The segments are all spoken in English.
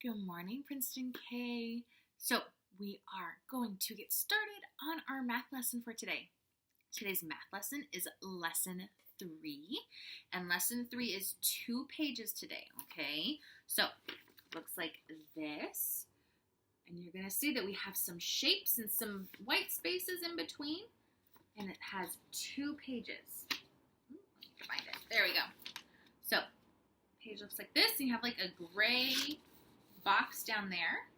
Good morning, Princeton K. So, we are going to get started on our math lesson for today. Today's math lesson is lesson 3, and lesson 3 is 2 pages today, okay? So, looks like this, and you're going to see that we have some shapes and some white spaces in between, and it has 2 pages. Find it. There we go. So, page looks like this, and you have like a gray box down there.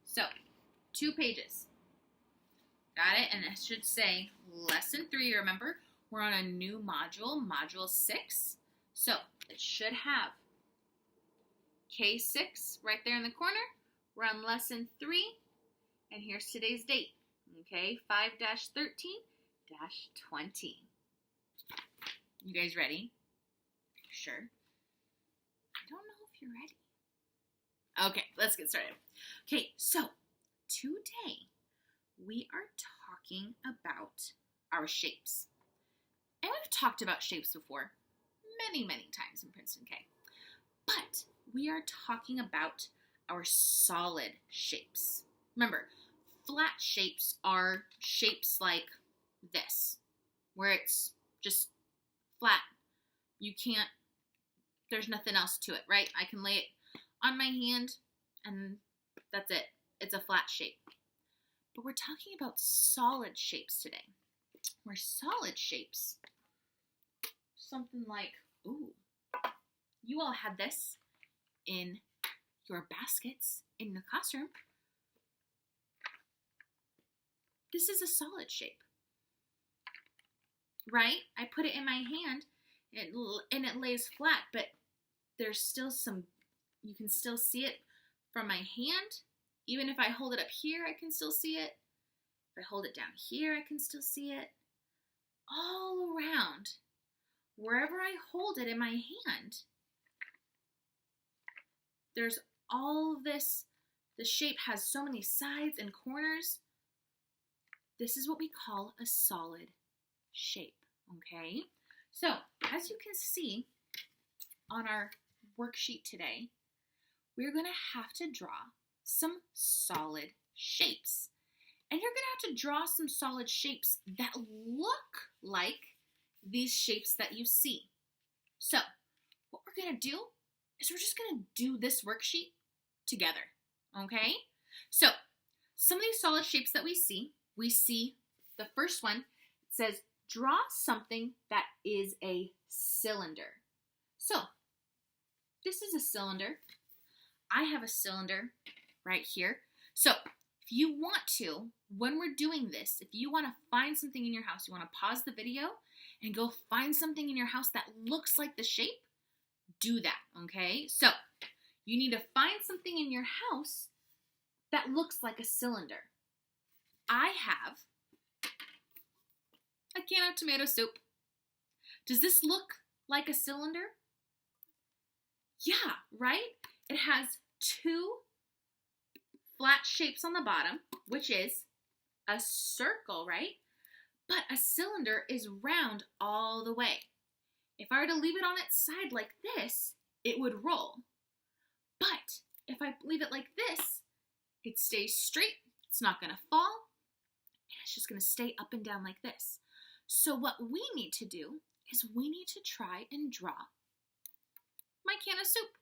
So, 2 pages. Got it? And it should say lesson 3. Remember, we're on a new module, module 6. So, it should have K6 right there in the corner. We're on lesson 3. And here's today's date. Okay, 5-13-20. You guys ready? Sure. I don't know if you're ready. Okay, let's get started. Okay, so today we are talking about our shapes. And we've talked about shapes before many times in Princeton K. But we are talking about our solid shapes. Remember, flat shapes are shapes like this, where it's just flat. You can't, there's nothing else to it, right? I can lay it on my hand and that's it. It's a flat shape. But we're talking about solid shapes today. Where solid shapes, something like, ooh, you all had this in your baskets in your classroom. This is a solid shape, right? I put it in my hand and it lays flat, but there's still some, you can still see it from my hand. Even if I hold it up here, I can still see it. If I hold it down here, I can still see it. All around, wherever I hold it in my hand, there's all of this. The shape has so many sides and corners. This is what we call a solid shape, okay? So, as you can see on our worksheet today, we're going to have to draw some solid shapes. And you're going to have to draw some solid shapes that look like these shapes that you see. So, what we're going to do is we're just going to do this worksheet together, okay? So, some of these solid shapes that we see the first one, it says, draw something that is a cylinder. So, this is a cylinder. I have a cylinder right here. So, if you want to, when we're doing this, if you want to find something in your house, you want to pause the video and go find something in your house that looks like the shape, do that, okay? So, you need to find something in your house that looks like a cylinder. I have a can of tomato soup. Does this look like a cylinder? Yeah, right? It has 2 flat shapes on the bottom, which is a circle, right? But a cylinder is round all the way. If I were to leave it on its side like this, it would roll. But if I leave it like this, it stays straight. It's not going to fall. It's just going to stay up and down like this. So what we need to do is we need to try and draw my can of soup.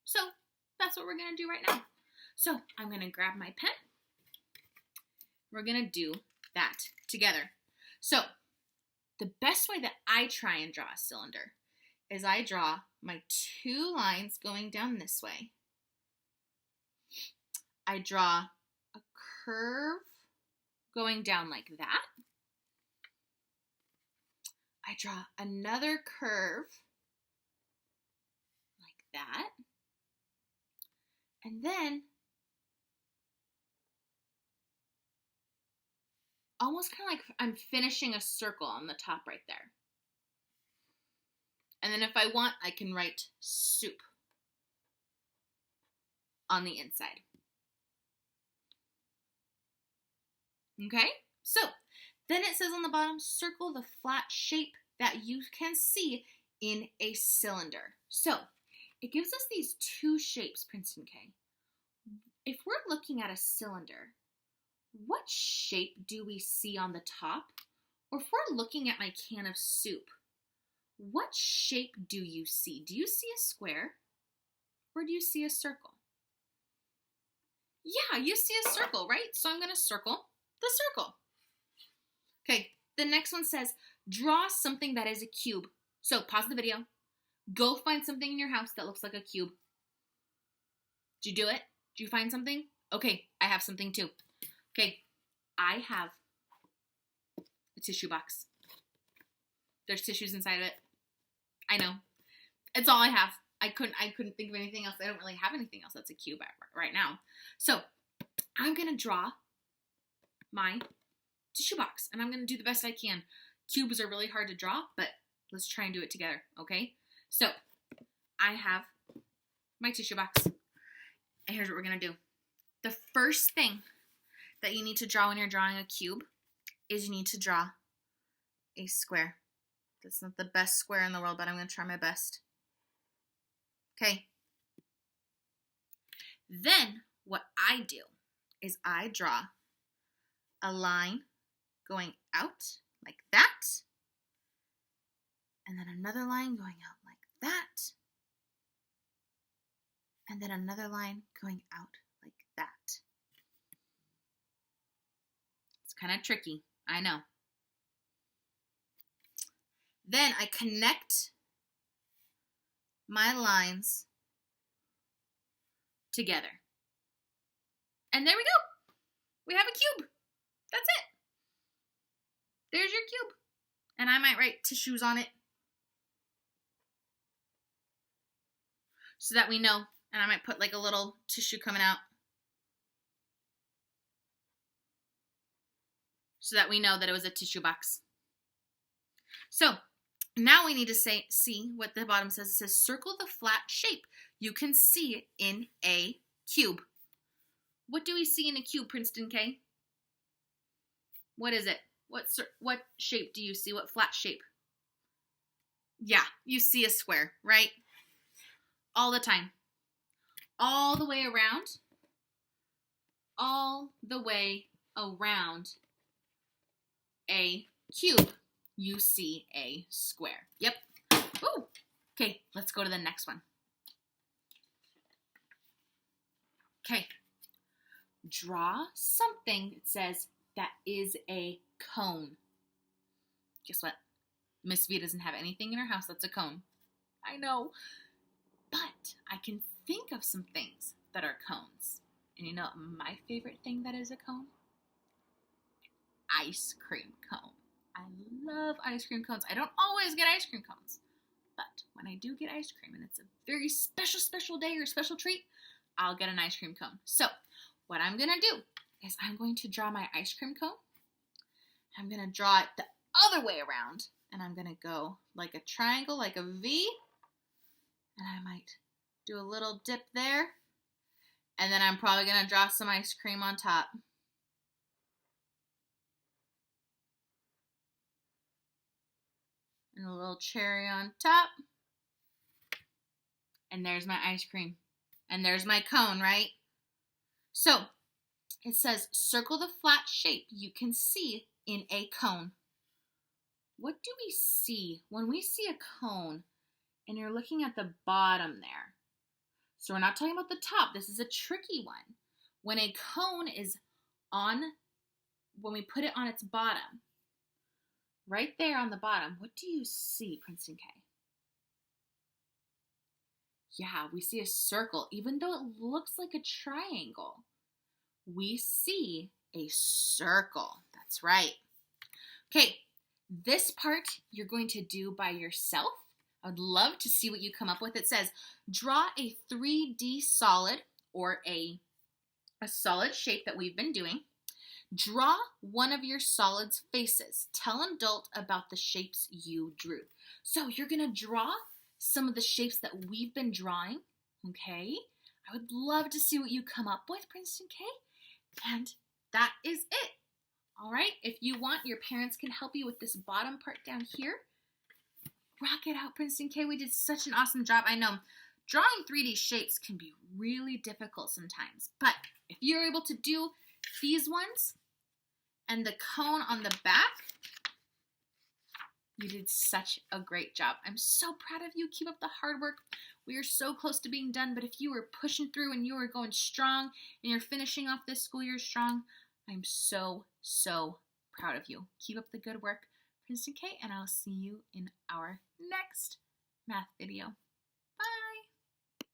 So that's what we're going to do right now. So I'm going to grab my pen. We're going to do that together. So the best way that I try and draw a cylinder is I draw my 2 lines going down this way. I draw a curve going down like that. I draw another curve like that. And then almost kind of like I'm finishing a circle on the top right there. And then if I want, I can write soup on the inside. Okay, so then it says on the bottom, circle the flat shape that you can see in a cylinder. So it gives us these 2 shapes, Princeton K. if we're looking at a cylinder, what shape do we see on the top? Or if we're looking at my can of soup, what shape do you see? Do you see a square or do you see a circle? Yeah, you see a circle, right? So I'm going to circle the circle. Okay, the next one says, draw something that is a cube. So pause the video. Go find something in your house that looks like a cube. Did you do it? Did you find something? Okay, I have something too. Okay, I have a tissue box. There's tissues inside of it. I know. It's all I have. I couldn't think of anything else. I don't really have anything else that's a cube right now. So I'm going to draw my tissue box, and I'm going to do the best I can. Cubes are really hard to draw, but let's try and do it together, okay? So I have my tissue box, and here's what we're going to do. The first thing that you need to draw when you're drawing a cube is you need to draw a square. That's not the best square in the world, but I'm going to try my best. Okay. Then what I do is I draw a line going out like that, and then another line going out like that, and then another line going out like that. It's kind of tricky, I know. Then I connect my lines together. And there we go. We have a cube. That's it. There's your cube. And I might write tissues on it so that we know. And I might put like a little tissue coming out so that we know that it was a tissue box. So now we need to see what the bottom says. It says circle the flat shape you can see in a cube. What do we see in a cube, Princeton K? What is it? What shape do you see? What flat shape? Yeah, you see a square, right? All the time. All the way around. All the way around a cube, you see a square. Yep. Ooh. Okay, let's go to the next one. Okay. Draw something that says that is a cone. Guess what? Miss V doesn't have anything in her house that's a cone. I know. But I can think of some things that are cones. And you know my favorite thing that is a cone? Ice cream cone. I love ice cream cones. I don't always get ice cream cones. But when I do get ice cream and it's a very special day or special treat, I'll get an ice cream cone. So what I'm going to do is I'm going to draw my ice cream cone. I'm going to draw it the other way around. And I'm going to go like a triangle, like a V. And I might do a little dip there. And then I'm probably going to draw some ice cream on top. And a little cherry on top. And there's my ice cream. And there's my cone, right? So, it says, circle the flat shape you can see in a cone. What do we see when we see a cone and you're looking at the bottom there? So we're not talking about the top. This is a tricky one. When a cone is when we put it on its bottom, right there on the bottom, what do you see, Princeton K? Yeah, we see a circle. Even though it looks like a triangle, we see a circle. That's right. Okay, this part you're going to do by yourself. I would love to see what you come up with. It says, draw a 3D solid or a solid shape that we've been doing. Draw one of your solid's faces. Tell an adult about the shapes you drew. So you're going to draw some of the shapes that we've been drawing, okay? I would love to see what you come up with, Princeton K. And that is it. All right, if you want, your parents can help you with this bottom part down here. Rock it out, Princeton K. We did such an awesome job. I know Drawing 3D shapes can be really difficult sometimes, but if you're able to do these ones and the cone on the back, you did such a great job. I'm so proud of you. Keep up the hard work. We are so close to being done, but if you were pushing through and you were going strong and you're finishing off this school year strong, I'm so, so proud of you. Keep up the good work, Princeton K, and I'll see you in our next math video.